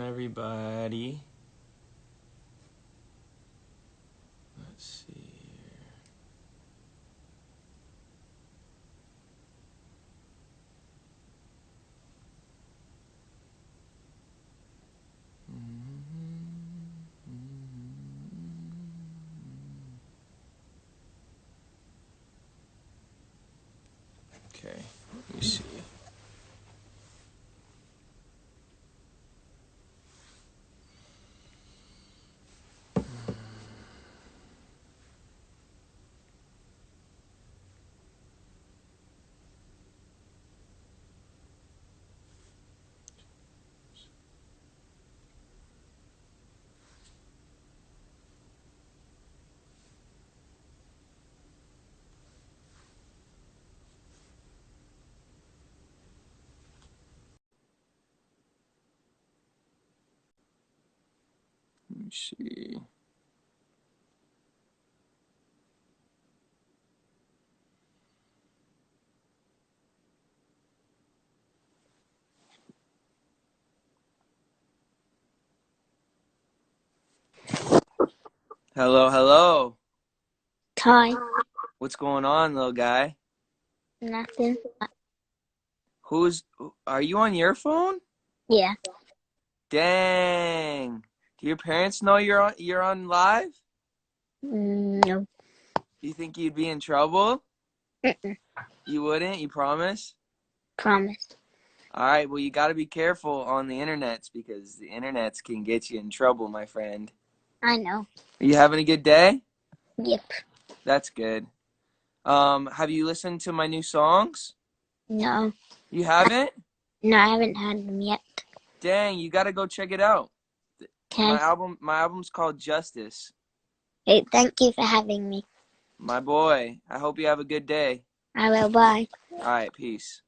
on, everybody? Let's see here. Okay, let me see. Let me see. Hello, hello. Hi. What's going on, little guy? Nothing. Are you on your phone? Yeah. Dang. Do your parents know you're on live? No. You think you'd be in trouble? Mm-mm. You wouldn't? You promise? Promise. All right, well, you got to be careful on the internets because the internets can get you in trouble, my friend. I know. Are you having a good day? Yep. That's good. Have you listened to my new songs? No. You haven't? No, I haven't had them yet. Dang, you got to go check it out. Okay. My album's called Justice. Hey, thank you for having me. My boy, I hope you have a good day. I will. Bye. All right, peace.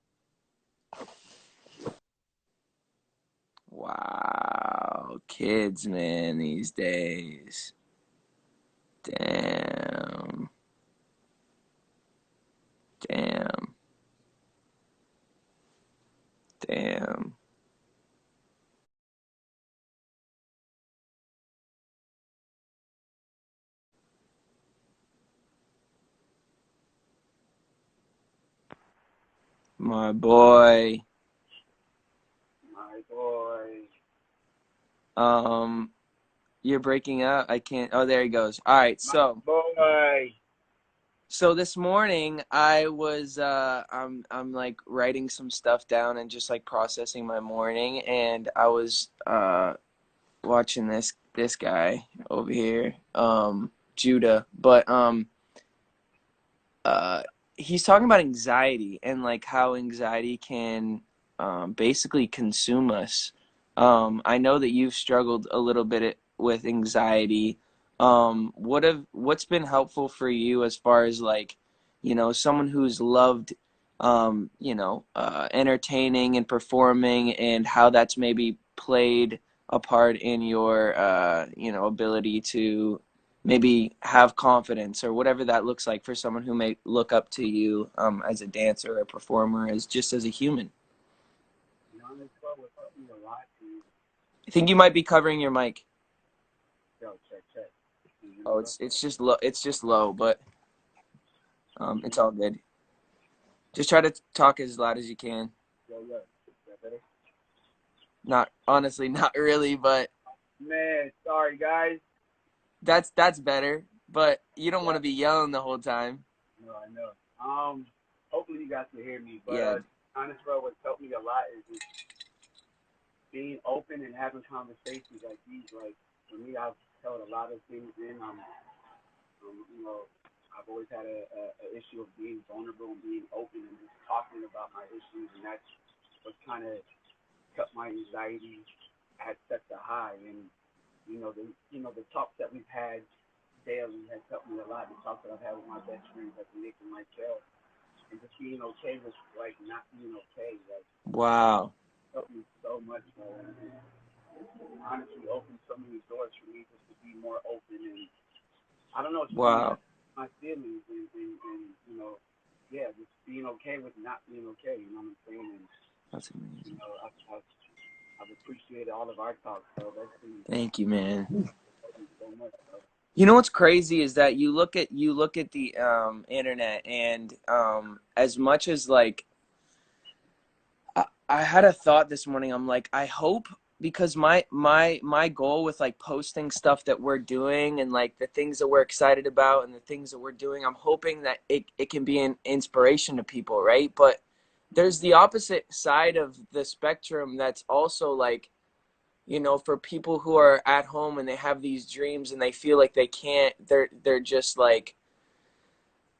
Wow, kids, man, these days. Damn. Damn. Damn. My boy. My boy. You're breaking up. I can't. Oh, there he goes. All right, so Boy. this morning I was I'm like writing some stuff down and just like processing my morning, and I was watching this guy over here, Judah, but uh he's talking about anxiety and like how anxiety can basically consume us. I know that you've struggled a little bit with anxiety. What's been helpful for you as far as like, someone who's loved, entertaining and performing, and how that's maybe played a part in your, ability to maybe have confidence, or whatever that looks like for someone who may look up to you as a dancer or a performer, as just as a human. I think you might be covering your mic. Yo, check. Oh, it's just low. It's just low, but it's all good. Just try to talk as loud as you can. Yo. Is that better? Not honestly, not really, but Man, sorry, guys. that's better. But you don't want Yeah. to be yelling the whole time. No, I know. Hopefully you guys can hear me. But Yeah. honest, bro, what's helped me a lot is just being open and having conversations like these. Like for me, I've held a lot of things in. You know, I've always had a issue of being vulnerable and being open and just talking about my issues, and that's what kind of kept my anxiety at such a high. And the talks that we've had daily has helped me a lot. The talks that I've had with my best friends, like Nick and myself, and just being okay with like not being okay, like Wow. helped me so much, bro. And honestly, opened so many doors for me just to be more open, and I don't know, just being Wow. my feelings and yeah, just being okay with not being okay. You know what I'm saying? And That's amazing. I've I've appreciated all of our talks, bro. That's been Thank you, man. so much, bro. You know what's crazy is that you look at the internet, and as much as like I had a thought this morning. I'm like, I hope, because my goal with like posting stuff that we're doing and like the things that we're excited about and the things that we're doing, I'm hoping that it can be an inspiration to people, right? But there's the opposite side of the spectrum that's also like, for people who are at home and they have these dreams and they feel like they can't, they're just like,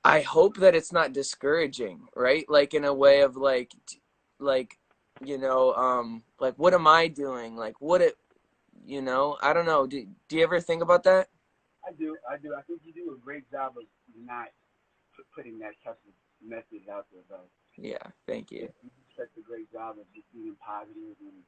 I hope that it's not discouraging, right? Like in a way of like, like what am I doing? Like I don't know. Do you ever think about that? I do. I think you do a great job of not putting that type of message out there, bro. Yeah, thank you. You do such a great job of just being positive and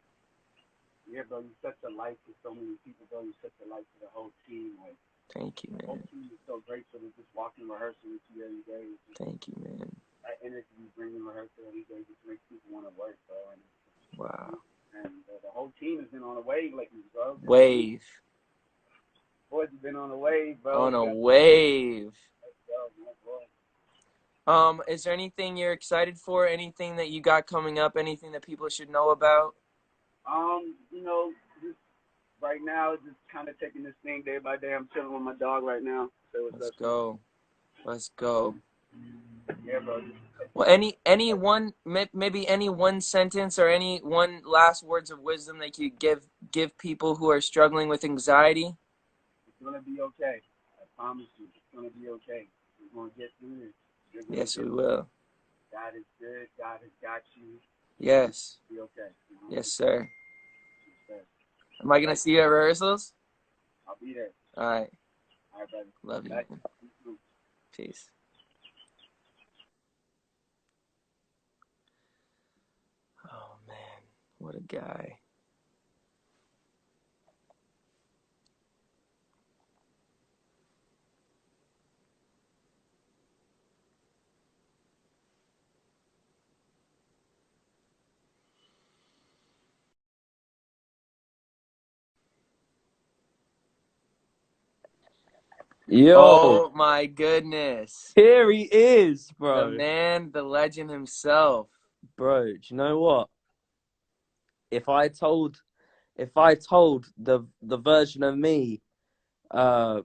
yeah, bro. You're such a light to so many people, bro. You're such a light to the whole team. Like Thank you, the whole man. team is so grateful to just walking rehearsal with you every day. It's just, Thank you, man. that energy you bring in rehearsal every day just makes people want to work, bro. Wow. And the whole team has been on a wave lately, bro. Wave. Boys have been on a wave, bro. On a wave. Let's go. Is there anything you're excited for? Anything that you got coming up? Anything that people should know about? Just right now, just kind of taking this thing day by day. I'm chilling with my dog right now. So what's Let's up? go. Let's go. Yeah, bro. Well, any one, maybe any one sentence or any one last words of wisdom that you give people who are struggling with anxiety? It's gonna be okay. I promise you, it's gonna be okay. We're gonna get through this. You're gonna Yes, get we through it. will. God is good. God has got you. Yes. Be okay. Yes, sir. Yes, sir. Am I gonna see you at rehearsals? I'll be there. All right. All right, brother. Love you, Bye. man. Peace. Oh man, what a guy. Yo, Oh my goodness. here he is, The bro. man, the legend himself. Bro, do you know what? If I told the version of me uh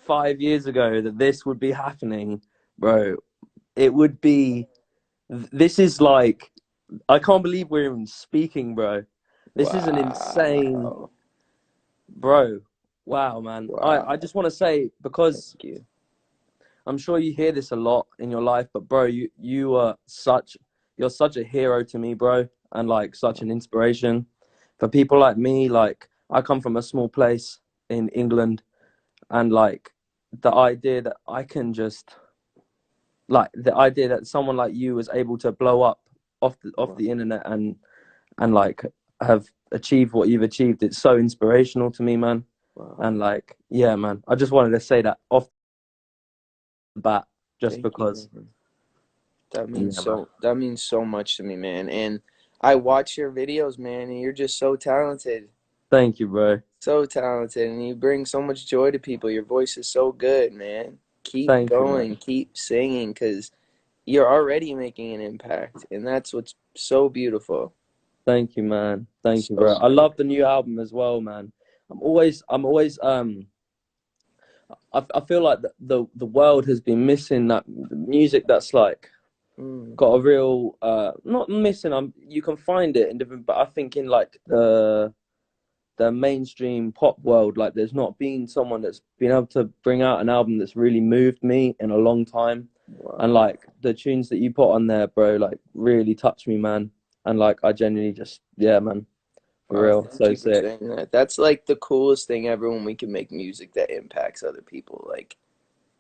5 years ago that this would be happening, bro, it would be this is like I can't believe we're even speaking, bro. This is an insane Wow. bro. Wow, man. I Wow. just want to say because Thank you. I'm sure you hear this a lot in your life, but bro, you're such a hero to me, bro, and like such an inspiration for people like me. Like I come from a small place in England, and like the idea that I can just the idea that someone like you was able to blow up off Wow. the internet and like have achieved what you've achieved, it's so inspirational to me, man. Wow. And like, yeah, man, I just wanted to say that off the bat, just Thank you, because. man. That means Yeah, man. so much to me, man. And I watch your videos, man, and you're just so talented. Thank you, bro. So talented, and you bring so much joy to people. Your voice is so good, man. Keep Thank you, man. going, keep singing, because you're already making an impact, and that's what's so beautiful. Thank you, man. Thank you, bro. So I good. love the new album as well, man. I'm always, I feel like the world has been missing that music that's like Mm, got a real, not missing. You can find it in different, but I think in like the mainstream pop world, like there's not been someone that's been able to bring out an album that's really moved me in a long time. And wow. like the tunes that you put on there, bro, like really touched me, man. And like I genuinely just, yeah, man, for Wow, real, thank so you for sick. saying that. That's like the coolest thing ever when we can make music that impacts other people. Like,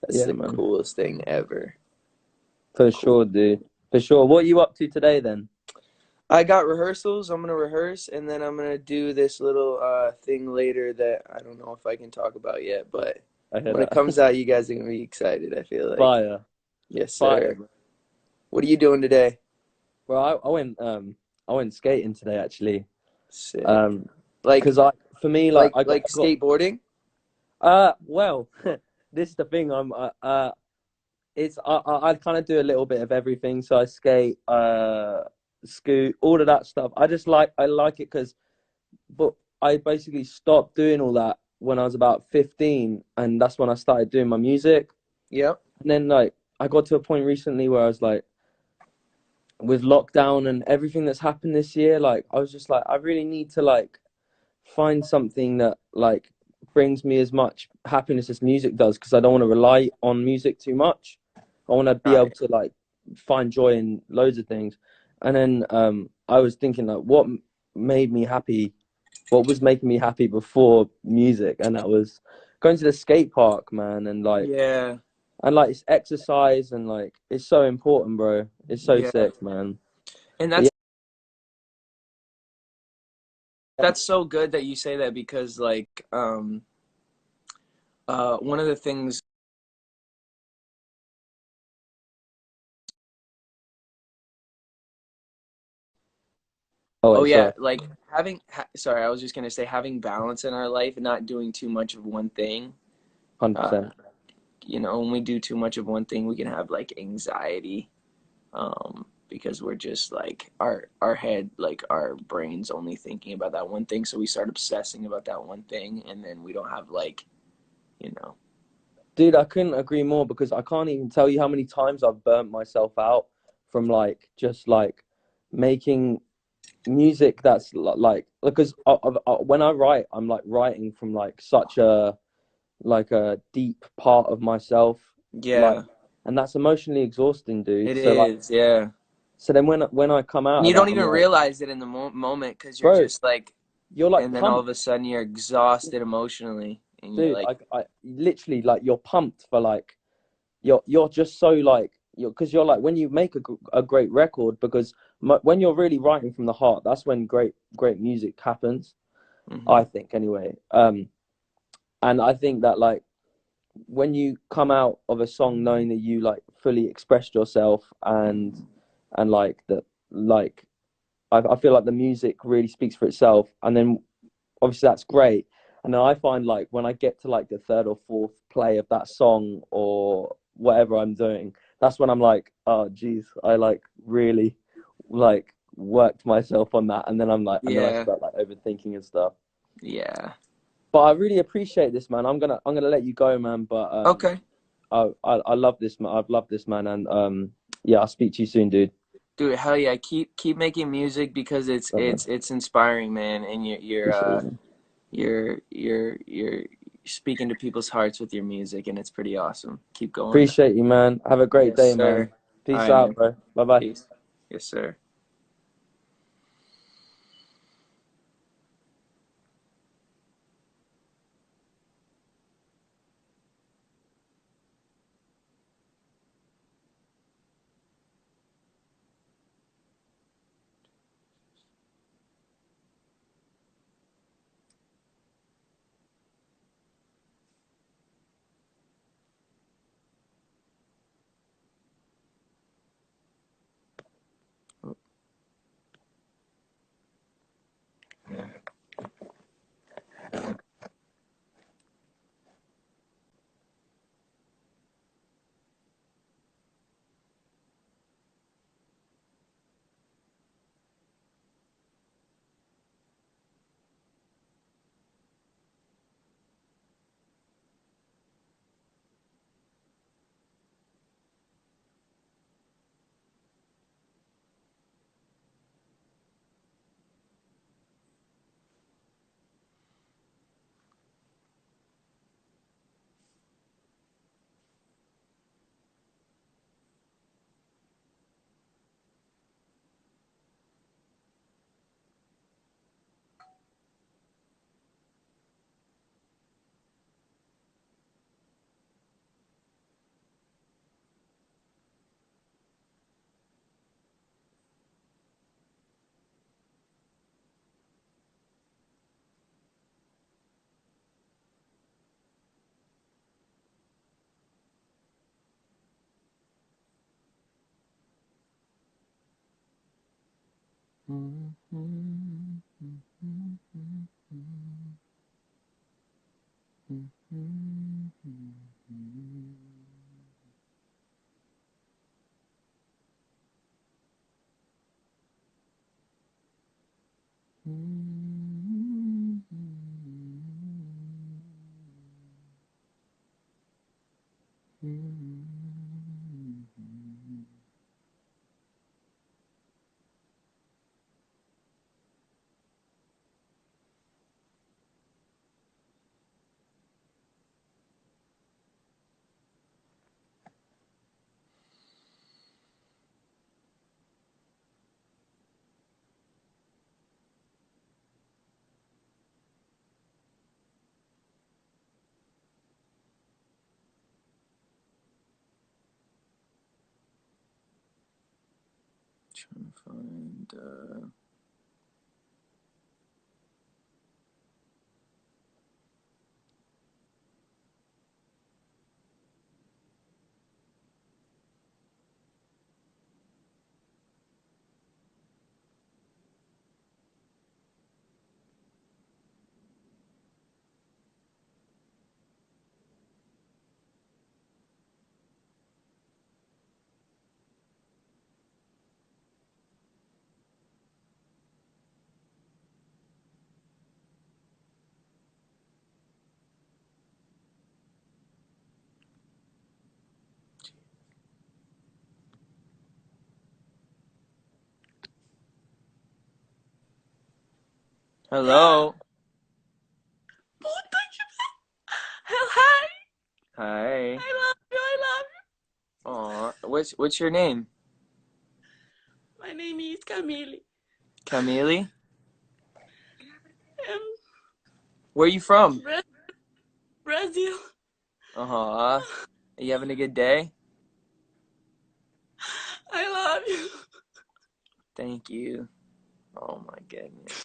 that's Yeah, the man, coolest thing ever. for Cool. sure, dude, for sure. What are you up to today then? I got rehearsals. I'm gonna rehearse, and then I'm gonna do this little thing later that I don't know if I can talk about yet, but I hear when it that. comes out, you guys are gonna be excited, I feel like. Fire, Yes, fire, sir. bro. What are you doing today? Bro, I went skating today actually. Sick. Um, Like because I for me like like I got skateboarding? well, this is the thing. It's I kind of do a little bit of everything. So I skate, scoot, all of that stuff. I like it because, but I basically stopped doing all that when I was about 15, and that's when I started doing my music. Yep. And then like I got to a point recently where I was like, with lockdown and everything that's happened this year, like I was just like, I really need to like find something that like brings me as much happiness as music does because I don't want to rely on music too much. I want to be able Right. to like find joy in loads of things. And then I was thinking like made me happy, what was making me happy before music, and that was going to the skate park, man, Yeah. and like it's exercise and like it's so important, bro. It's so Yeah. sick, man. And But yeah, that's so good that you say that because like one of the things. oh Oh wait, yeah, sorry, like sorry, I was just gonna say having balance in our life and not doing too much of one thing. 100%. Uh, when we do too much of one thing, we can have like anxiety, because we're just like our head, like our brain's only thinking about that one thing, so we start obsessing about that one thing, and then we don't have like, you know. Dude, I couldn't agree more because I can't even tell you how many times I've burnt myself out from like just like making music that's like because when I write, I'm like writing from like such a deep part of myself, like, Yeah, and that's emotionally exhausting, dude. it So like, is. Yeah, so then when I come out and of you that, don't I'm even like, realize it in the moment because you're bro, just like, you're like and then all pumped. of a sudden you're exhausted emotionally, and you're Dude, like, I literally like you're pumped for like you're just so like you're because you're like when you make a great record because when you're really writing from the heart, that's when great music happens. I hmm think anyway. And I think that like when you come out of a song knowing that you like fully expressed yourself and like that like I feel like the music really speaks for itself, and then obviously that's great. And then I find like when I get to like the third or fourth play of that song or whatever I'm doing, that's when I'm like, oh geez, I like really like worked myself on that, and then and then I yeah, start like overthinking and stuff. yeah. But I really appreciate this, man. I'm gonna let you go, man. But Okay. I love this, man. I've loved this, man, and yeah, I'll speak to you soon, dude. Dude, hell yeah. Keep making music because it's Love, man. it's it's inspiring, man, and Appreciate you, man. you're speaking to people's hearts with your music, and it's pretty awesome. Keep going. Appreciate you, man. Have a great Yes, day, man. sir. All Peace right, out, man. bro. Bye bye. Peace. Yes, sir. Trying to find. Hello. Hi. Hi. I love you. I love Aw, what's your name? you. My name is Camille. Camille? Um, Where are you from? Brazil. Uh-huh. Are you having a good day? I love you. Thank you. Oh my goodness.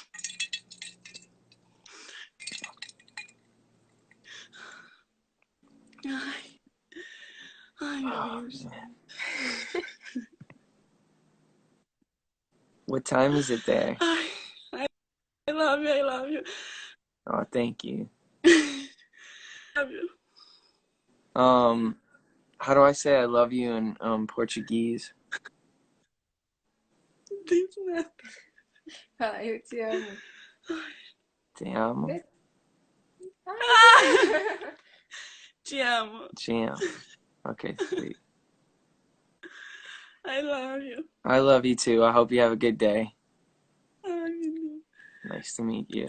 Ai, meu Oh, Deus. man. What time is it there? Ai, I love you. I love you. Oh, thank you. Love you. How do I say I love you in Portuguese? This man. Fala, eu te amo. Te amo. Te amo. Te amo. Okay, sweet. I love you. I love you too. I hope you have a good day. Ai, meu Deus. Nice to meet you.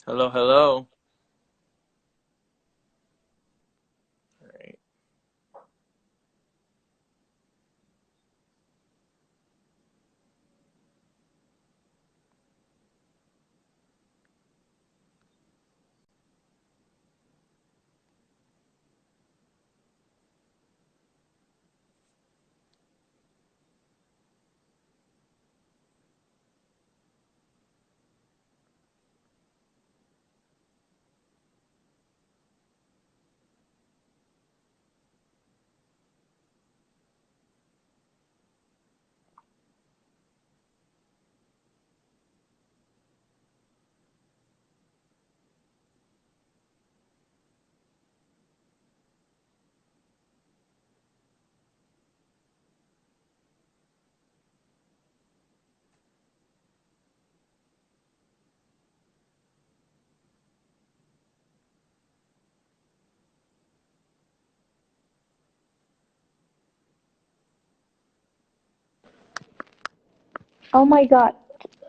Hello, hello. All right. Oh my god.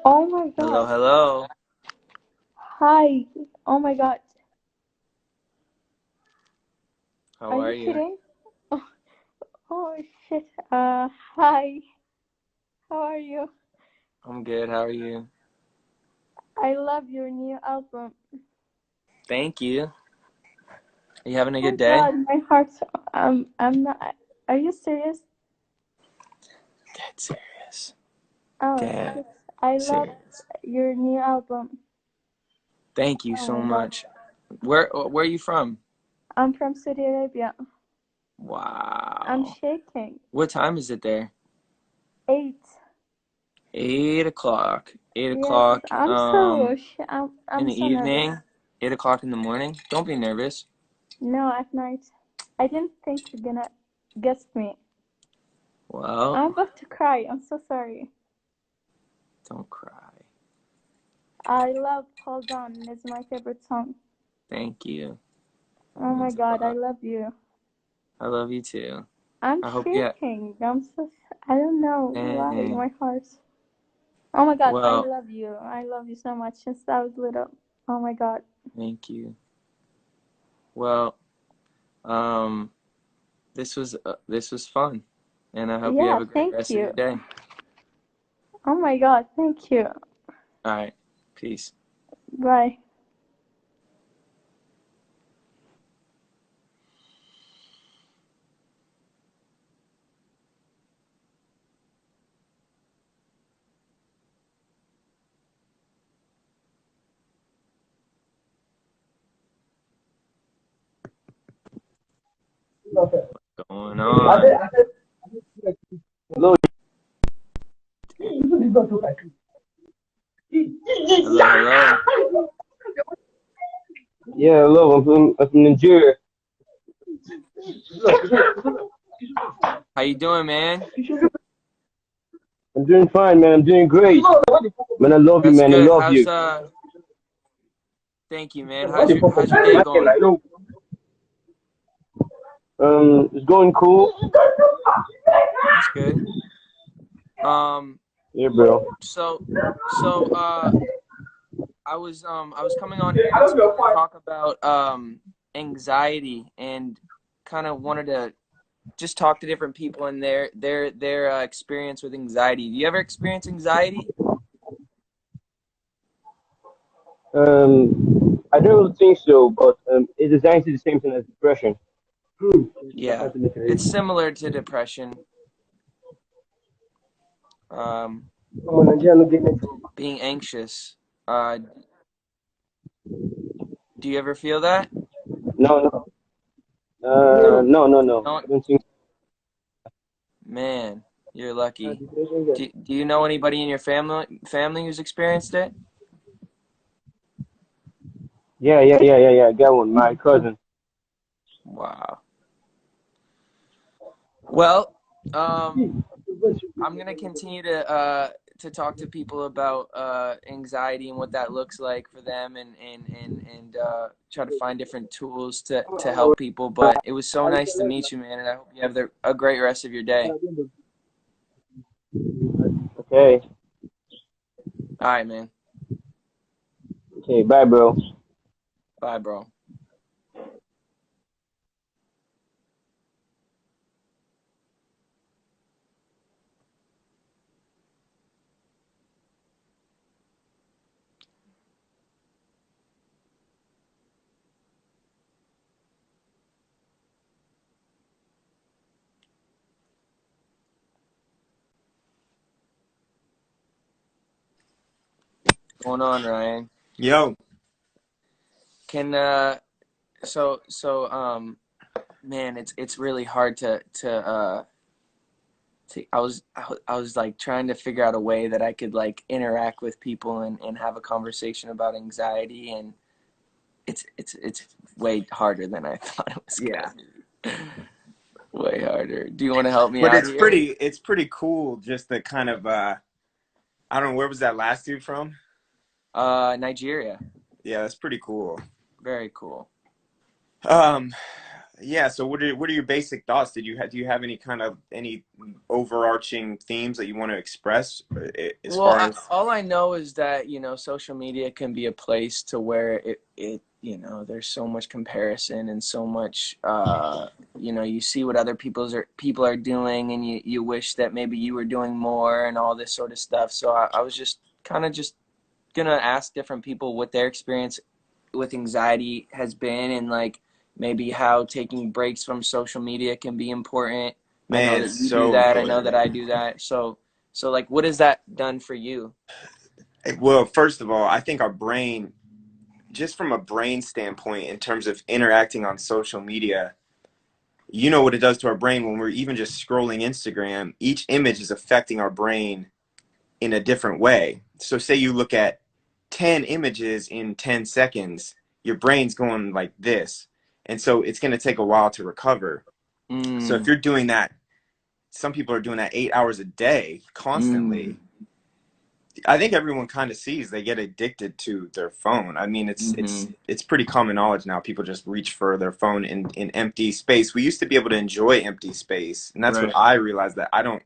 Oh my Hello, god. hello. Hi. Oh my god. How Are are you you? kidding? Oh, oh shit. Hi. How are you? I'm good. How are you? I love your new album. Thank you. Are you having a Oh good day? god, my heart. I'm not. Are you serious? Dead serious. Oh Dead shit. I love serious. your new album. Thank you Oh so my god. much. Where are you from? I'm from Saudi Arabia. I'm Wow. shaking. What time is it there? 8. 8 o'clock. Eight Yes, o'clock. I'm In the so nervous. evening. 8 o'clock in the morning. Don't be nervous. No, at night. I didn't think you're gonna guess me. Well, I'm about to cry. I'm so sorry. don't cry. I love Hold On. It's my favorite song. Thank you. That Oh my means a god, I lot. love you. I love you too. I'm I hope you have. shaking. I don't know why. Dang. My heart. Oh my god, I Well, love you. I love you so much since I was little. Oh my god. thank you. Well, um, this was fun, and I hope you Yeah, have a great thank rest of you. your day. Oh my god, thank you. All right. Peace. Bye. Going on. Hello. Hello, hello. Yeah, hello. I'm from Nigeria. How you doing, man? I'm doing fine, man. I'm doing great. Man, I love you, That's man. I good. love How's you. Thank you, man. How's your day going? It's going cool. That's good. Um, Yeah, bro. so so I was coming on here to talk about anxiety and kind of wanted to just talk to different people and their experience with anxiety. Do you ever experience anxiety? I don't really think so, but it is actually the same thing as depression. Yeah, it's similar to depression. Um, being anxious. Do you ever feel that? No, no, No. no. No, I don't think. man, you're lucky. Do you know anybody in your family who's experienced it? Yeah. I got one. My cousin. Wow. Well, I'm gonna continue to talk to people about anxiety and what that looks like for them, and try to find different tools to help people. But it was so nice to meet you, man, and I hope you have a great rest of your day. Okay. All right, man. Okay. Bye, bro. Bye, bro. What's going on, Ryan? Yo, Can man, it's really hard to I was like trying to figure out a way that I could like interact with people and have a conversation about anxiety, and it's way harder than I thought it was yeah, gonna be. Way harder. Do you want to help me but out here? it's pretty cool. Just the kind of I don't know, where was that last dude from? Nigeria. Yeah, that's pretty cool. Very cool. Um, Yeah, so what are your basic thoughts? Do you have any overarching themes that you want to express as Well, far as all I know is that, social media can be a place to where there's so much comparison and so much, you see what other people are doing, and you wish that maybe you were doing more and all this sort of stuff. So I was just kind of just gonna ask different people what their experience with anxiety has been, and like maybe how taking breaks from social media can be important. I know man, that it's you do so that. I know important. that I do that. So like, what has that done for you? Well, first of all, I think our brain, just from a brain standpoint, in terms of interacting on social media, you know what it does to our brain when we're even just scrolling Instagram. Each image is affecting our brain in a different way. So, say you look at 10 images in 10 seconds, your brain's going like this. And so, it's going to take a while to recover. So, if Mm, you're doing that, some people are doing that 8 hours a day mm, constantly. I think everyone kind of sees they get addicted to their phone. I mean, mm-hmm. it's pretty common knowledge now. People just reach for their phone in empty space. We used to be able to enjoy empty space, and that's what Right. I realized that I don't.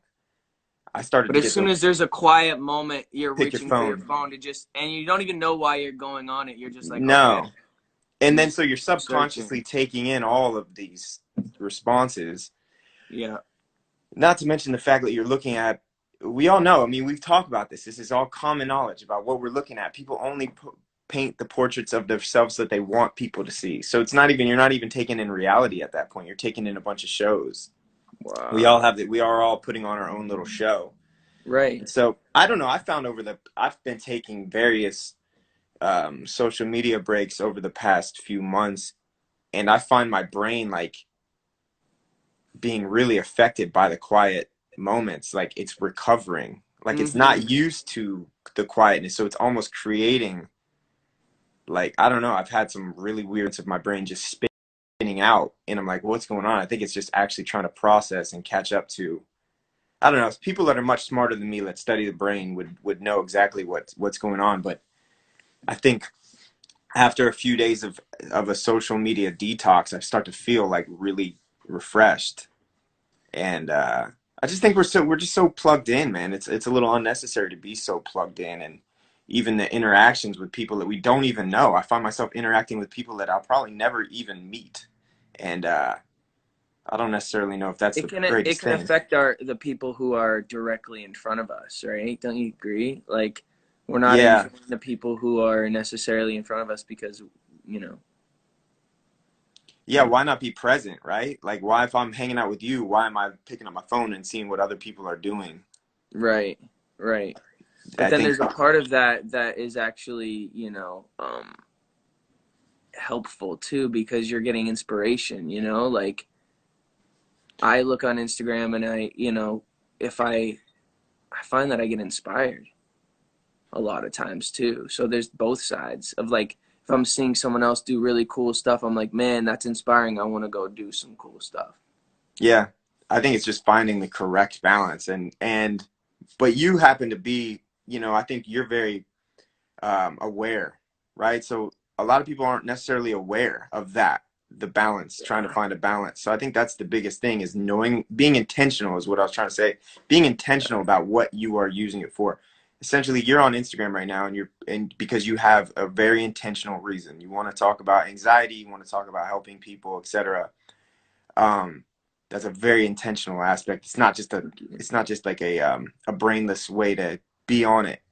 I started But to as get soon to as there's a quiet moment, you're pick your reaching for your phone. phone and you don't even know why you're going on it. You're just like, okay, No, and I'm then just so you're subconsciously searching. taking in all of these responses. Yeah. Not to mention the fact that you're looking at. We all know. I mean, we've talked about this. This is all common knowledge about what we're looking at. People only paint the portraits of themselves that they want people to see. So it's not even, you're not even taking in reality at that point. You're taking in a bunch of shows. We all Wow. have that. We are all putting on our own little show. Right. And so I don't know. I've been taking various social media breaks over the past few months, and I find my brain like being really affected by the quiet moments. Like it's recovering. Like it's Mm-hmm. not used to the quietness, so it's almost creating, like, I don't know. I've had some really weird of my brain just spinning out, and I'm like, what's going on? I think it's just actually trying to process and catch up to. I don't know. People that are much smarter than me that study the brain would know exactly what's going on. But I think after a few days of a social media detox, I start to feel like really refreshed. And I just think we're just so plugged in, man. It's a little unnecessary to be so plugged in, and even the interactions with people that we don't even know. I find myself interacting with people that I'll probably never even meet, and I don't necessarily know if that's the It greatest can thing. affect the people who are directly in front of us, right? Don't you agree? Like, we're not Yeah, enjoying the people who are necessarily in front of us because, you know, yeah. Why not be present, right? Like, why if I'm hanging out with you, why am I picking up my phone and seeing what other people are doing? right, right. But I then think, there's a part of that that is actually, helpful too, because you're getting inspiration, like I look on Instagram and if I find that I get inspired a lot of times too. So there's both sides of like, if I'm seeing someone else do really cool stuff, I'm like, man, that's inspiring. I want to go do some cool stuff. yeah, I think it's just finding the correct balance, but you happen to be, I think you're very aware, right? So a lot of people aren't necessarily aware of that, the balance, trying to Yeah. find a balance. So I think that's the biggest thing is knowing, being intentional is what I was trying to say. Being intentional about what you are using it for. Essentially, you're on Instagram right now, and because you have a very intentional reason. You want to talk about anxiety, you want to talk about helping people, etc. Um, that's a very intentional aspect. It's not just like a brainless way to be on it.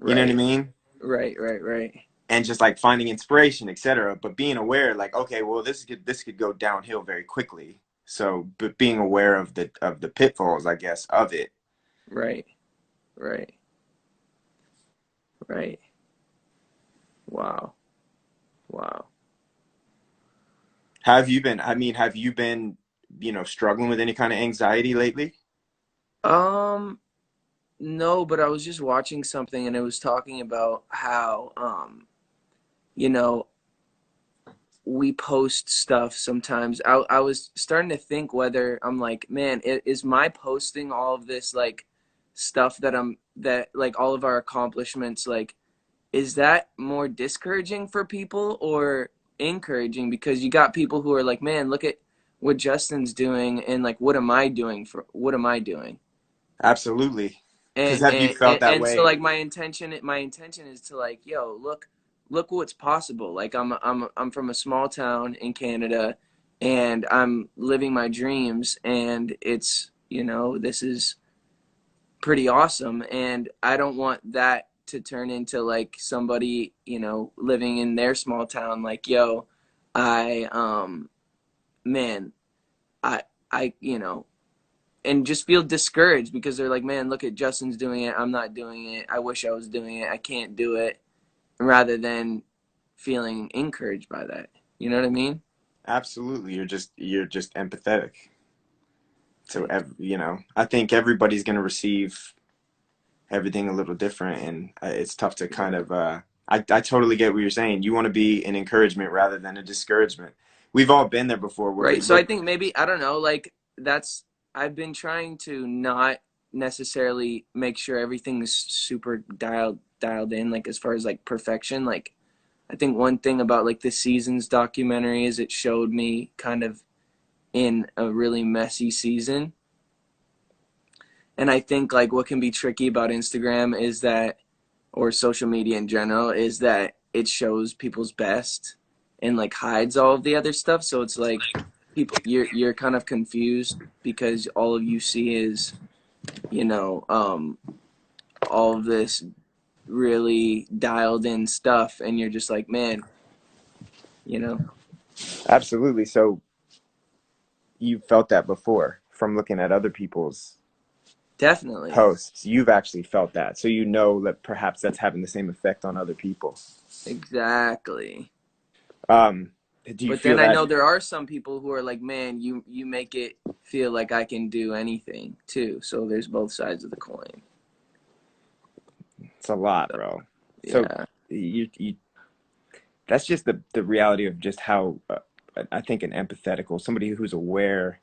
You know what I Right, mean? right, right, right, And just like finding inspiration, etc. But being aware, like, okay, well, this could go downhill very quickly. So, but being aware of the pitfalls, I guess, of it. right, right, right. Wow, wow. Have you been? I mean, have you been, struggling with any kind of anxiety lately? Um, no, but I was just watching something and it was talking about how, you know, we post stuff sometimes. I was starting to think whether I'm like, man, is my posting all of this like stuff that like all of our accomplishments, like, is that more discouraging for people or encouraging? Because you got people who are like, man, what Justin's doing and like what am I doing for what am I doing? Absolutely. Because And have you and, felt and, that and so way? like my intention is to like, yo, look what's possible. Like I'm from a small town in Canada and I'm living my dreams and it's, this is pretty awesome and I don't want that to turn into like somebody, living in their small town like, yo, I man, I I and just feel discouraged because they're like, man, look at Justin's doing it. I'm not doing it. I wish I was doing it. I can't do it. Rather than feeling encouraged by that. You know what I mean? Absolutely. You're just empathetic. So Thank I think everybody's going to receive everything a little different, and it's tough to you. kind Yeah. of. I totally get what you're saying. You want to be an encouragement rather than a discouragement. We've all been there before, where we Right. So I look. think maybe, I don't know, like I've been trying to not necessarily make sure everything's super dialed in, like as far as like perfection. Like I think one thing about like the Seasons documentary is it showed me kind of in a really messy season. And I think like what can be tricky about Instagram is that, or social media in general, is that it shows people's best and like hides all of the other stuff. So it's like you're kind of confused because all of you see is, you know, um, all of this really dialed in stuff, and you're just like, man, you know, Absolutely. So you felt that before from looking at other people's definitely, posts. You've actually felt that, so you know that perhaps that's having the same effect on other people. exactly. Um, do you But feel then I that know there are some people who are like, man, you make it feel like I can do anything too. So there's both sides of the coin. it's a lot, So, bro? So yeah, you that's just the reality of just how I think an empathetical somebody who's aware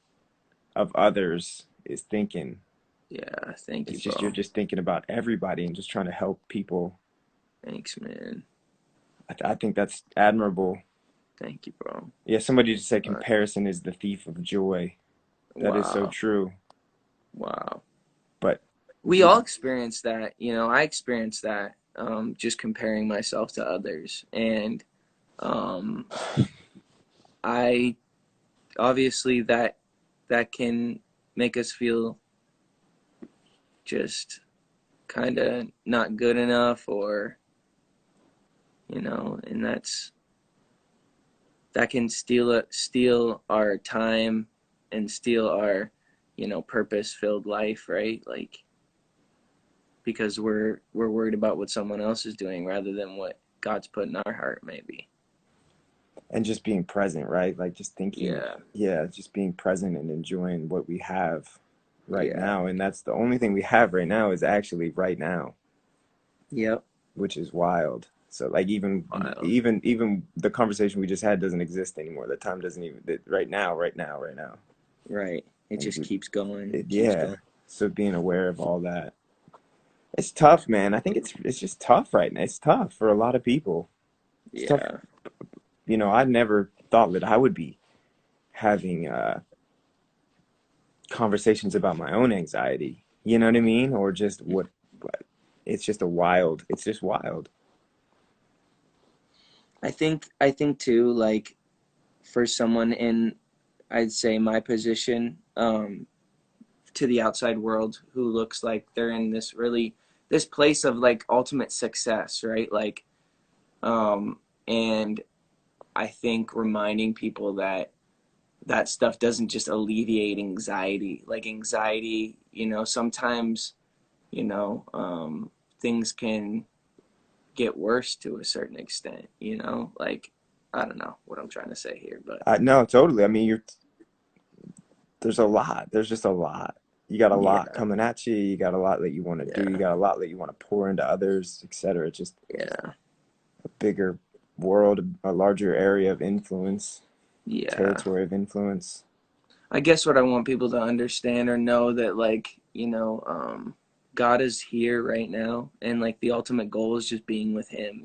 of others is thinking. yeah. Thank you, It's just you're bro. just thinking about everybody and just trying to help people. Thanks, man. I think that's admirable. Thank you, bro. Yeah, somebody just said Uh, comparison is the thief of joy. That is so wow, true. wow. But We we, all experience that. I experienced that. Just comparing myself to others, and um, I obviously that can make us feel just kind of not good enough, or and that can steal our time and steal our purpose filled life, right? Like because we're worried about what someone else is doing rather than what God's put in our heart, maybe. and just being present, right? Like just thinking, Yeah, yeah, just being present and enjoying what we have right yeah. now. And that's the only thing we have right now is actually right now, Yep. which is wild. So like Wild. even the conversation we just had doesn't exist anymore. The time doesn't even right now, right now. Right. It And just keeps going, keeps yeah. going. So being aware of all that. It's tough, man. I think it's just tough right now. It's tough for a lot of people. It's tough. Yeah. I never thought that I would be having conversations about my own anxiety. You know what I mean? Or just what it's just a wild. It's just wild. I think too, like for someone in, I'd say, my position, to the outside world who looks like they're in this place of like ultimate success, right? Like, and I think reminding people that that stuff doesn't just alleviate anxiety. Like anxiety, sometimes, you know, um, things can get worse to a certain extent, like I don't know what I'm trying to say here, but No, totally. I mean, there's a lot. There's just a lot. You got a lot yeah, coming at you. You got a lot that you want to do. You yeah, got a lot that you want to pour into others, etc. Just yeah, a bigger world, a larger area of influence, yeah. territory of influence. I guess what I want people to understand or know that like, God is here right now and like the ultimate goal is just being with him,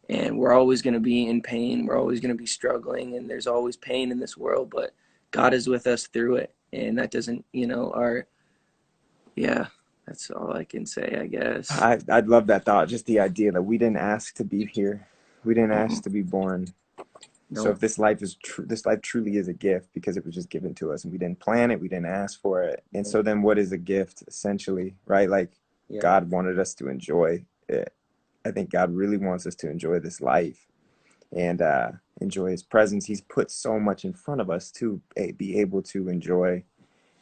and we're always going to be in pain. We're always going to be struggling and there's always pain in this world, but God is with us through it, and that doesn't, yeah, that's all I can say, I guess. I'd love that thought. Just the idea that we didn't ask to be here. We didn't ask Mm-mm. to be born. So No. if this life this life truly is a gift because it was just given to us and we didn't plan it, we didn't ask for it. And so then what is a gift essentially, right? Like Yeah. God wanted us to enjoy it. I think God really wants us to enjoy this life and enjoy his presence. He's put so much in front of us to be able to enjoy.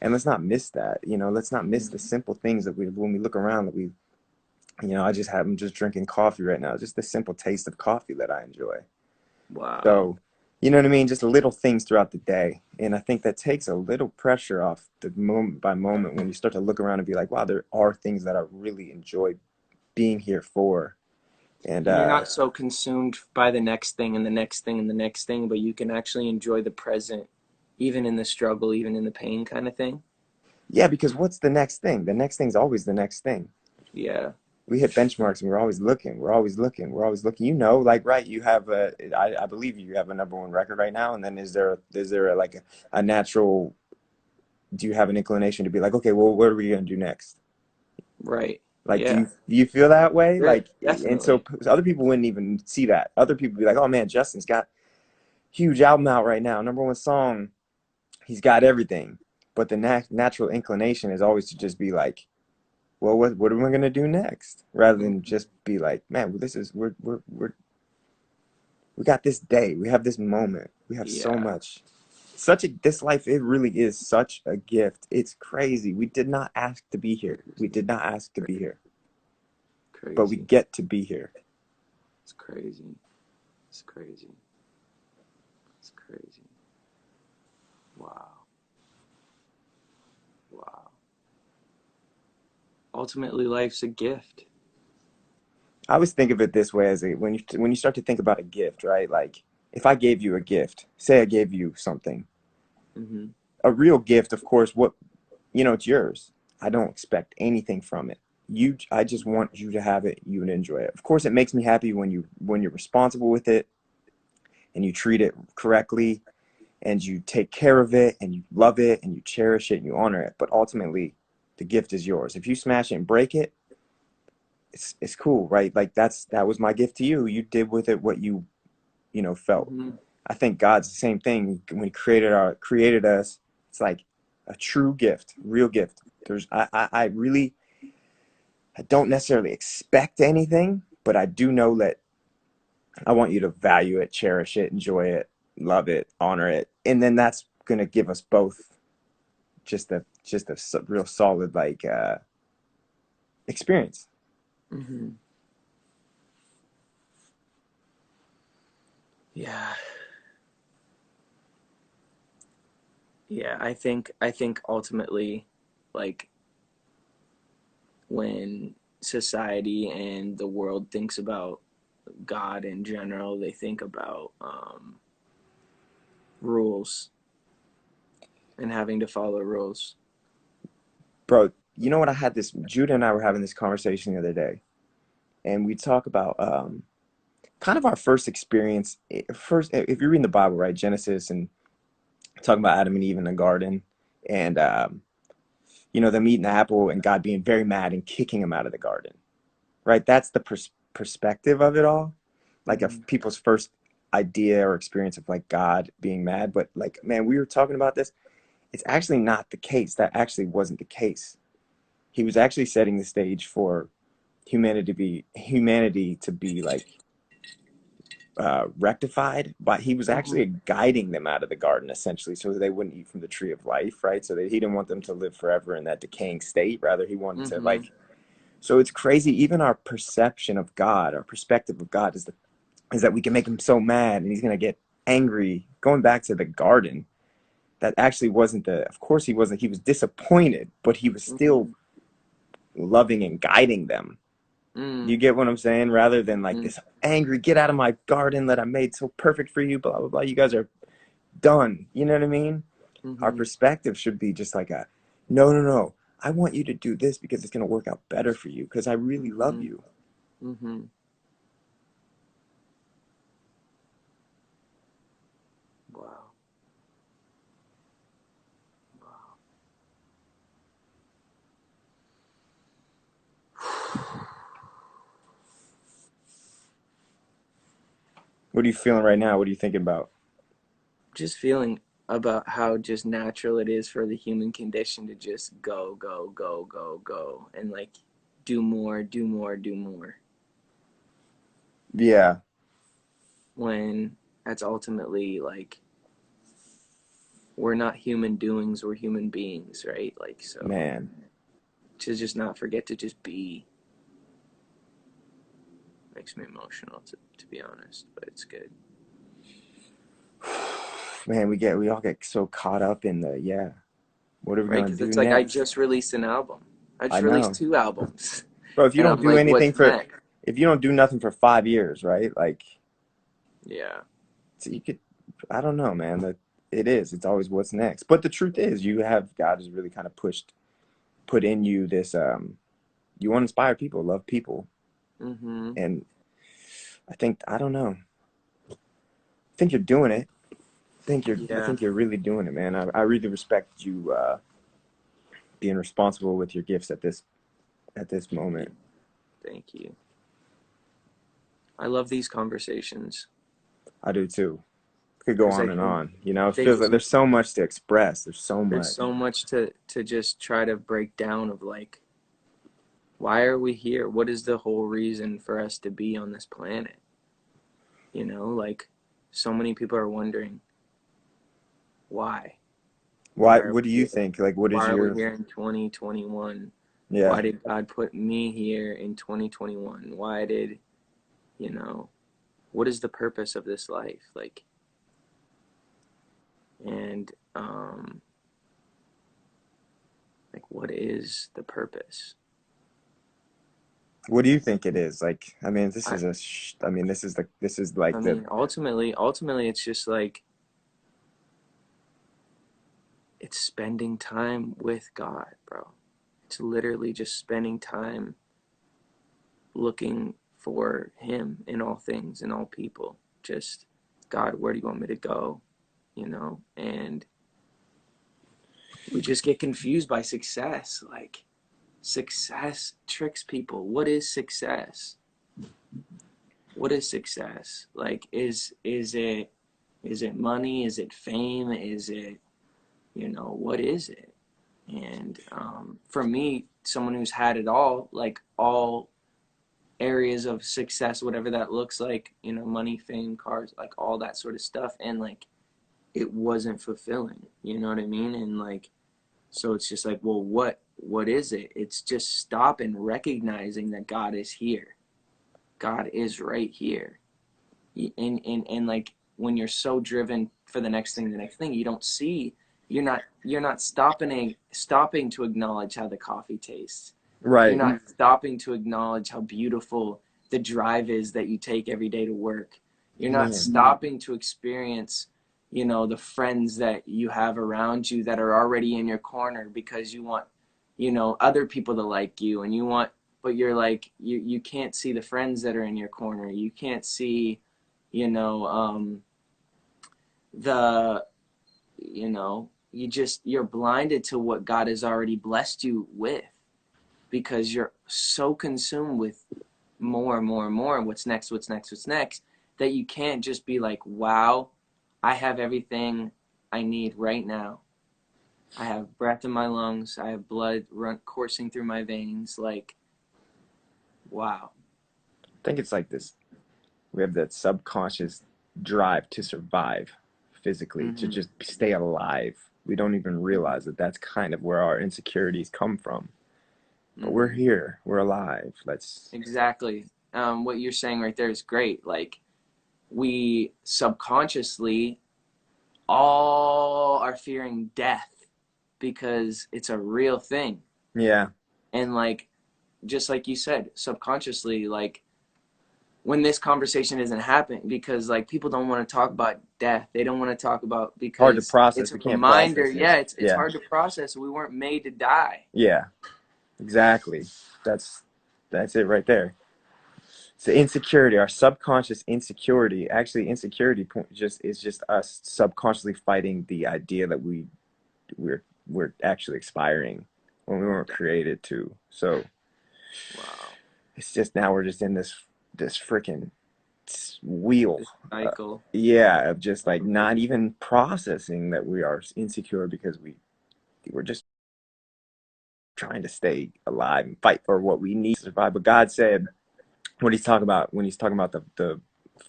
And let's not miss that, let's not miss the simple things that when we look around that I'm just drinking coffee right now. Just the simple taste of coffee that I enjoy. Wow. So, you know what I mean? Just little things throughout the day. And I think that takes a little pressure off the moment by moment when you start to look around and be like, wow, there are things that I really enjoy being here for. And And you're not so consumed by the next thing and the next thing and the next thing, but you can actually enjoy the present, even in the struggle, even in the pain kind of thing. yeah, because what's the next thing? The next thing's always the next thing. Yeah. We hit benchmarks and we're always looking. We're always looking. We're always looking. Like, right, you have I believe you have a number one record right now. And then is there like a natural, do you have an inclination to be like, okay, well, what are we going to do next? Right. Like, do Yeah. you feel that way? Yeah. Like, and so Definitely. other people wouldn't even see that. Other people be like, oh man, Justin's got huge album out right now, number one song. He's got everything. But the natural inclination is always to just be like, well, what are we gonna do next? Rather than Mm-hmm. just be like, man, we got this day, we have this moment, we have so Yeah. much. This life, it really is such a gift. It's crazy. We did not ask to be here. We did not ask to be here, but we Crazy. get to be here. It's crazy. It's crazy. It's crazy. Wow. Wow. Ultimately, life's a gift. I always think of it this way as when you start to think about a gift, right? Like if I gave you a gift, say I gave you something, Mm-hmm. a real gift, of course, it's yours. I don't expect anything from it. I just want you to have it, you to enjoy it. Of course, it makes me happy when you're responsible with it and you treat it correctly and you take care of it and you love it and you cherish it and you honor it. But ultimately, the gift is yours. If you smash it and break it, it's cool, right? Like that was my gift to you. You did with it what you felt. Mm-hmm. I think God's the same thing. When he created us, it's like a true gift, real gift. I really, I don't necessarily expect anything, but I do know that I want you to value it, cherish it, enjoy it, love it, honor it, and then that's gonna give us both just a real solid like experience. Mm-hmm. Yeah. Yeah. I think ultimately, like, when society and the world thinks about God in general, they think about rules and having to follow rules. Bro, you know what? Judah and I were having this conversation the other day, and we talk about kind of our first experience. First, if you're reading the Bible, right, Genesis, and talking about Adam and Eve in the garden, and them eating the apple, and God being very mad and kicking them out of the garden, right? That's the perspective of it all, like Mm-hmm. of people's first idea or experience of like God being mad. But like, man, we were talking about this. It's actually not the case. That actually wasn't the case. He was actually setting the stage for humanity to be like rectified, but he was Mm-hmm. actually guiding them out of the garden essentially so they wouldn't eat from the tree of life, right? So that he didn't want them to live forever in that decaying state. Rather, he wanted to Mm-hmm. like. So it's crazy. Even our perception of God, our perspective of God, is that we can make him so mad and he's gonna get angry. Going back to the garden, that actually wasn't the. Of course, he wasn't. He was disappointed, but he was still Mm-hmm. loving and guiding them. You get what I'm saying? Rather than like Mm-hmm. this angry, get out of my garden that I made so perfect for you, blah, blah, blah. You guys are done. You know what I mean? Our Mm-hmm. perspective should be just like no, no, no. I want you to do this because it's going to work out better for you because I really love Mm-hmm. you. Mm-hmm. Wow. What are you feeling right now? What are you thinking about? Just feeling about how just natural it is for the human condition to just go, go, go, go, go, and like do more, do more, do more. Yeah, When that's ultimately like we're not human doings, we're human beings, right? Like, so man. to just not forget to just be makes me emotional, to be honest, but it's good. Man, we all get so caught up in the what are we Right? gonna Because do it's like I next? just released an album. I I just released know. 2 albums. Bro, if you And don't I'm do like, anything what's for next? if you don't do nothing for 5 years, right? Like, Yeah. so you could, I don't know, man. That it is. It's always what's next. But the truth is, God has really kind of put in you this you want to inspire people, love people, Mm-hmm. and I don't know. I think you're doing it. I Yeah. think you're really doing it, man. I really respect you being responsible with your gifts at this moment. Thank you. I love these conversations I do too. Could go because I on and think on. You know, it they feels like there's so much to express. There's so there's much. so much to just try to break down of like, why are we here? What is the whole reason for us to be on this planet? You know, like so many people are wondering why. Why? Why are What do we you here? think? Like, what is Why are we your? here in 2021? Yeah. Why did God put me here in 2021? Why did, you know, what is the purpose of this life? Like, and like what is the purpose? What do you think it is? Like, I mean, this I is I mean, this is like I the. mean, ultimately it's just like it's spending time with God, bro. It's literally just spending time looking for him in all things, in all people. Just, God, where do you want me to go? You know, and we just get confused by success. Like, success tricks people. What is success? What is success? Like, is it money? Is it fame? Is it, what is it? And for me, someone who's had it all, like all areas of success, whatever that looks like, money, fame, cars, like all that sort of stuff, and like it wasn't fulfilling. You know what I mean? And like, so it's just like, well, what is it? It's just stop and recognizing that God is here. God is right here. And like when you're so driven for the next thing, you don't see, you're not stopping to acknowledge how the coffee tastes. You're Right. not stopping to acknowledge how beautiful the drive is that you take every day to work. You're not Man. stopping to experience, the friends that you have around you that are already in your corner because you want, other people to like you and but you're like, you can't see the friends that are in your corner. You can't see, you know, the, you're blinded to what God has already blessed you with because you're so consumed with more and more and more and what's next that you can't just be like, wow, I have everything I need right now. I have breath in my lungs. I have blood coursing through my veins. Like, wow. I think it's like this. We have that subconscious drive to survive physically, to Mm-hmm. just stay alive. We don't even realize that that's kind of where our insecurities come from. But we're Mm-hmm. here. We're alive. Let's. Exactly. What you're saying right there is great. Like, we subconsciously all are fearing death because it's a real thing. Yeah. And like, just like you said, subconsciously, like when this conversation isn't happening, because like people don't want to talk about death. They don't want to talk about Hard to because it's process. a We can't reminder. process it. Yeah, it's Yeah. hard to process. We weren't made to die. Yeah. Exactly. That's that's it right there. It's the insecurity, our subconscious insecurity. Actually, just is just us subconsciously fighting the idea that we're actually expiring when we weren't created to. So Wow. it's just now we're just in this freaking wheel. This cycle. Yeah, of just like not even processing that we are insecure because we're just trying to stay alive and fight for what we need to survive. But God said what he's talking about when he's talking about the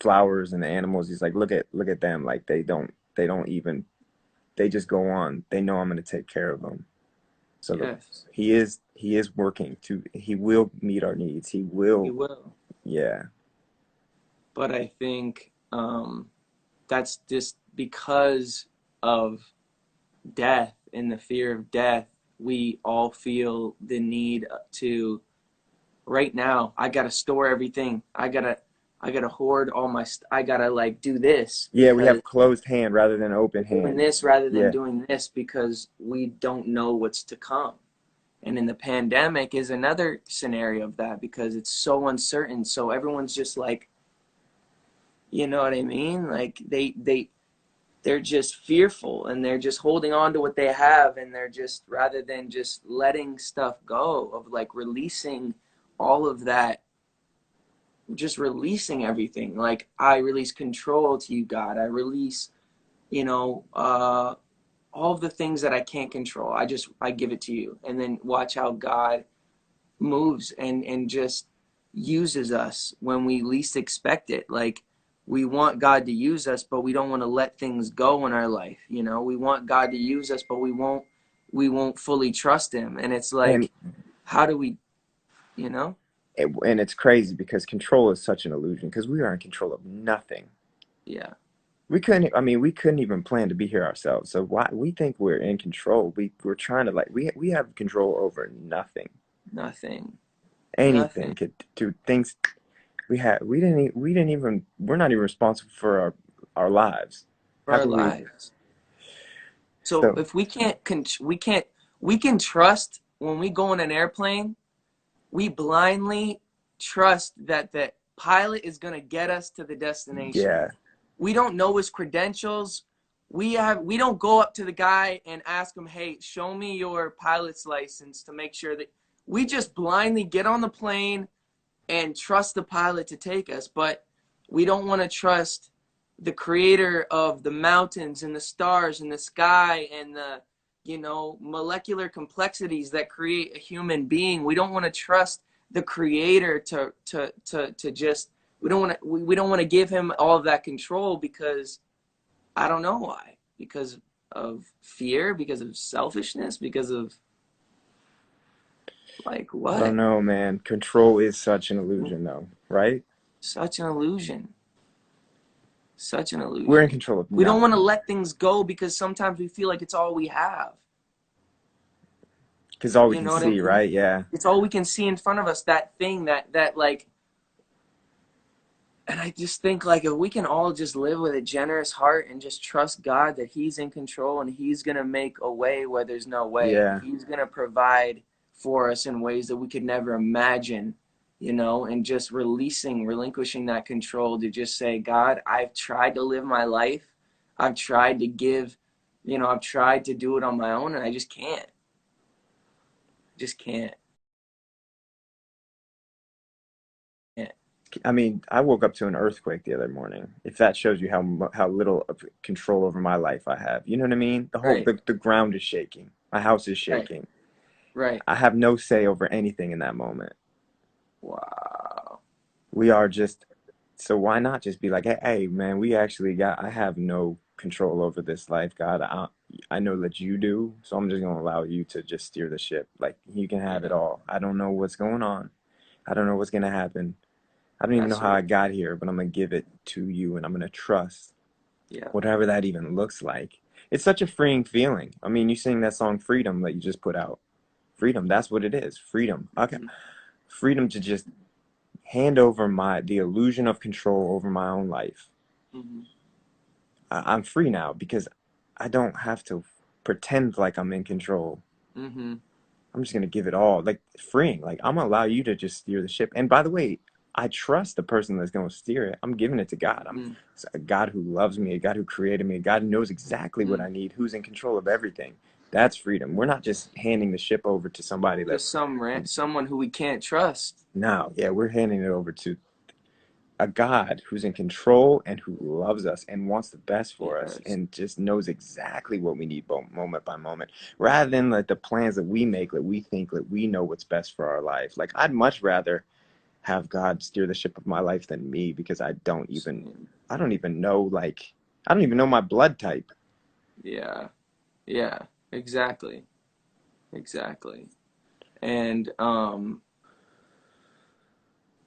flowers and the animals, he's like, look at them, like they don't even, they just go on. They know I'm going to take care of them. So Yes, he is working to, he will meet our needs. He he will, will. yeah. But I think that's just because of death and the fear of death. We all feel the need to, right now, I gotta store everything. I gotta hoard all my. I gotta like do this Yeah, we because have closed hand rather than open doing hand. this rather than Yeah. doing this because we don't know what's to come. And in the pandemic is another scenario of that because it's so uncertain. So everyone's just like, you know what I mean? Like they're just fearful and they're just holding on to what they have and they're just rather than just letting stuff go of like releasing all of that, just releasing everything. Like I release control to you, God. I release, you know, all of the things that I can't control. I give it to you, and then watch how God moves and just uses us when we least expect it. Like we want God to use us, but we don't want to let things go in our life. You know, we want God to use us, but we won't fully trust him. And it's And like, how do we, you know? and it's crazy because control is such an illusion because we are in control of nothing. Yeah, We couldn't, I mean, we couldn't even plan to be here ourselves. So why we think we're in control? We're trying to like we have control over nothing. nothing, Anything nothing could do things we didn't even, we're not even responsible for our lives. for How our could we? lives. So So if we can trust when we go in an airplane, we blindly trust that the pilot is going to get us to the destination. yeah, We don't know his credentials. We don't go up to the guy and ask him, "Hey, show me your pilot's license to make sure that." We just blindly get on the plane and trust the pilot to take us, but we don't want to trust the creator of the mountains and the stars and the sky and the, you know, molecular complexities that create a human being. We don't want to trust the creator to just, we don't want to give him all of that control because I don't know why. Because of fear, because of selfishness, because of like I don't what? know, man. Control is such an illusion though, right? Such an illusion. Such an We're in illusion. control of We don't want to nothing let things go because sometimes we feel like it's all we have. because all we You can know what I see, mean? right? Yeah. It's all we can see in front of us, that thing that like, and I just think like if we can all just live with a generous heart and just trust God that he's in control and he's going to make a way where there's no way and Yeah. he's going to provide for us in ways that we could never imagine, you know, and just relinquishing that control to just say, God, I've tried to live my life. I've tried to give, you know, I've tried to do it on my own and I just can't. Just can't. Can't. I mean, I woke up to an earthquake the other morning. If that shows you how little of control over my life I have, you know what I mean? Right. The ground is shaking. My house is Right. shaking. Right. I have no say over anything in that moment. Wow. We are just, so why not just be like, hey, man, we actually got, I have no control over this life, God. I know that you do, so I'm just gonna allow you to just steer the ship. Like you can have it Yeah. all. I don't know what's going on. I don't know what's gonna happen. I don't even know That's how right. I got here, but I'm gonna give it to you and I'm gonna trust Yeah. whatever that even looks like. It's such a freeing feeling. I mean, you sing that song Freedom that you just put out. Freedom, that's what it is. Freedom. Okay. Mm-hmm. Freedom to just hand over the illusion of control over my own life. Mm-hmm. I'm free now because I don't have to pretend like I'm in control. Mm-hmm. I'm just gonna give it all, like freeing. Like I'm gonna allow you to just steer the ship. And by the way, I trust the person that's gonna steer it. I'm giving it to God. I'm Mm-hmm. it's a God who loves me, a God who created me, a God who knows exactly what Mm-hmm. I need, who's in control of everything. That's freedom. We're not just handing the ship over to somebody that Just someone who we can't trust. no, yeah, we're handing it over to a God who's in control and who loves us and wants the best for us Yes. and just knows exactly what we need moment by moment, rather than like the plans that we make, that we think that we know what's best for our life. Like, I'd much rather have God steer the ship of my life than me, because Same. I don't even know, like, I don't even know my blood type. Yeah. Yeah. Exactly. Exactly. And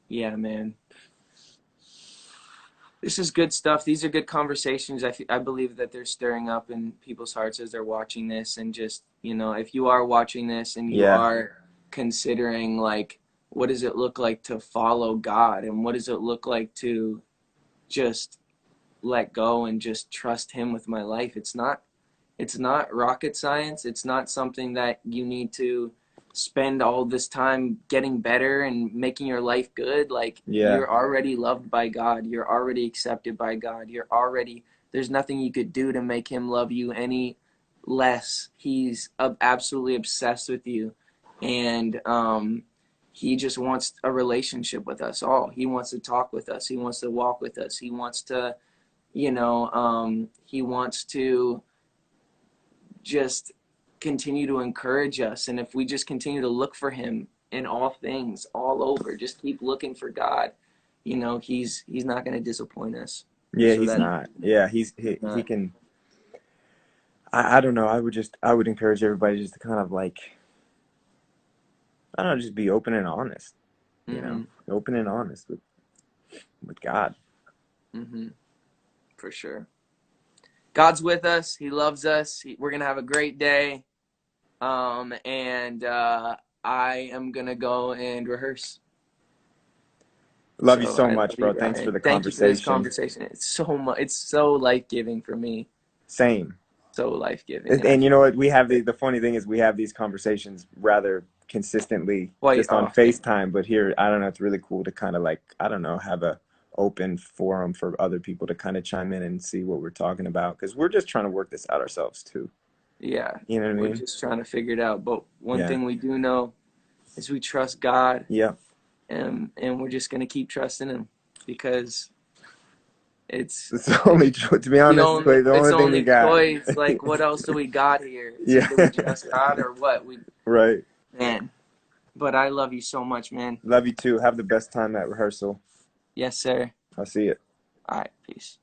yeah, man. This is good stuff. These are good conversations. I believe that they're stirring up in people's hearts as they're watching this. And just, if you are watching this and you Yeah. are considering, like, what does it look like to follow God? And what does it look like to just let go and just trust Him with my life? It's not rocket science. It's not something that you need to spend all this time getting better and making your life good. Like, Yeah. you're already loved by God. You're already accepted by God. There's nothing you could do to make Him love you any less. He's absolutely obsessed with you. And He just wants a relationship with us all. He wants to talk with us. He wants to walk with us. He wants to, he wants to just continue to encourage us. And if we just continue to look for Him in all things, all over, just keep looking for God, he's not going to disappoint us. Yeah, So he's that not. Yeah, he not, can. I don't know. I would encourage everybody just to kind of, like, I don't know, just be open and honest. mm-hmm, Open and honest with God. mm-hmm, for sure. God's with us. He loves us. We're going to have a great day. And I am going to go and rehearse. Love you So so I love much, you, bro. Thanks for Brian. the Thank you for this conversation. conversation. It's so life-giving for me. Same. So life-giving. And I And you feel know like what? We have the funny thing is, we have these conversations rather consistently quite just on often. FaceTime, but here, I don't know, it's really cool to kind of, like, I don't know, have a open forum for other people to kind of chime in and see what we're talking about, because we're just trying to work this out ourselves too. Yeah, You know what I we're mean? just trying to figure it out. But one Yeah. thing we do know is we trust God, Yeah. and we're just gonna keep trusting Him because it's It's the it's only, to be honest, Clay, the it's only the thing we only got. choice. Like, what else do we got here? It's Yeah. either we trust God or what we Right. man. But I love you so much, man. Love you too. Have the best time at rehearsal. Yes, sir. I'll see you. All right, peace.